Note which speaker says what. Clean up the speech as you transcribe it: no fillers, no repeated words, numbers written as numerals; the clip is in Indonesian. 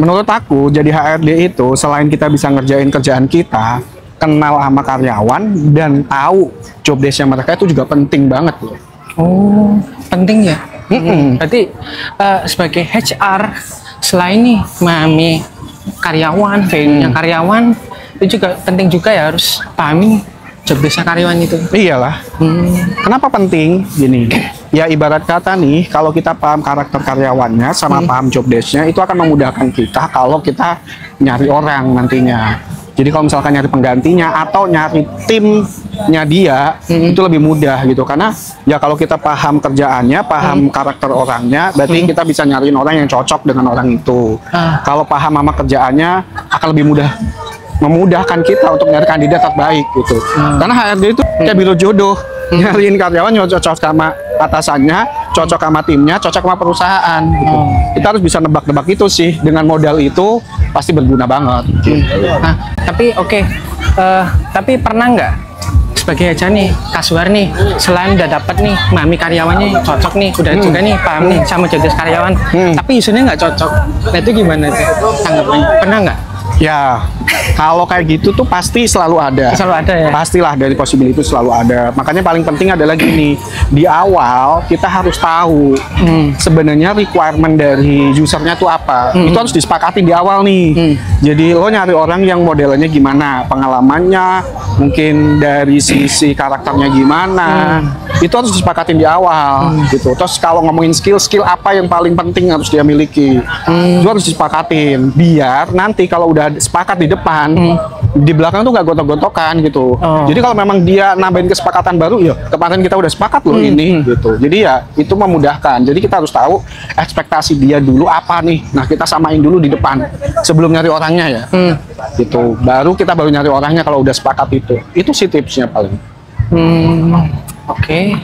Speaker 1: menurut aku jadi HRD itu selain kita bisa ngerjain kerjaan kita, kenal sama karyawan dan tahu job desk-nya mereka itu juga penting banget loh.
Speaker 2: Oh, penting ya. Berarti sebagai HR selain nih memahami karyawan, value-nya karyawan, itu juga penting juga ya harus pahami job desk-nya karyawan itu.
Speaker 1: Iyalah. Kenapa penting? Gini, ya ibarat kata nih, kalau kita paham karakter karyawannya sama paham job desk-nya, itu akan memudahkan kita kalau kita nyari orang nantinya. Jadi kalau misalkan nyari penggantinya atau nyari timnya dia, itu lebih mudah gitu. Karena ya kalau kita paham kerjaannya, paham karakter orangnya, berarti kita bisa nyariin orang yang cocok dengan orang itu. Kalau paham sama kerjaannya, akan lebih mudah memudahkan kita untuk nyari kandidat terbaik gitu. Karena HRD itu kayak biro jodoh, nyariin karyawan yang cocok sama atasannya, cocok sama timnya, cocok sama perusahaan gitu. Kita harus bisa nebak-nebak itu sih. Dengan modal itu pasti berguna banget gitu.
Speaker 2: Nah, tapi tapi pernah nggak sebagai aja nih Kasuar nih, selain udah dapat nih mami karyawannya cocok nih, udah juga nih paham nih sama job desk karyawan, tapi isunya nggak cocok. Nah itu gimana sih tanggapannya? Pernah nggak?
Speaker 1: Ya, kalau kayak gitu tuh pasti selalu ada.
Speaker 2: Selalu ada ya?
Speaker 1: Pastilah, dari possibility itu selalu ada. Makanya paling penting adalah gini, di awal kita harus tahu sebenarnya requirement dari usernya tuh apa. Itu harus disepakati di awal nih. Jadi lo nyari orang yang modelnya gimana, pengalamannya, mungkin dari sisi karakternya gimana. Itu harus disepakatin di awal gitu. Terus kalau ngomongin skill apa yang paling penting harus dia miliki. Itu harus disepakatin biar nanti kalau udah sepakat di depan, di belakang tuh nggak gontok-gontokan gitu. Jadi kalau memang dia nambahin kesepakatan baru, ya kemarin kita udah sepakat loh ini gitu. Jadi ya itu memudahkan. Jadi kita harus tahu ekspektasi dia dulu apa nih. Nah kita samain dulu di depan sebelum nyari orangnya ya. Gitu. Kita baru nyari orangnya kalau udah sepakat itu. Itu sih tipsnya paling.
Speaker 2: Oke.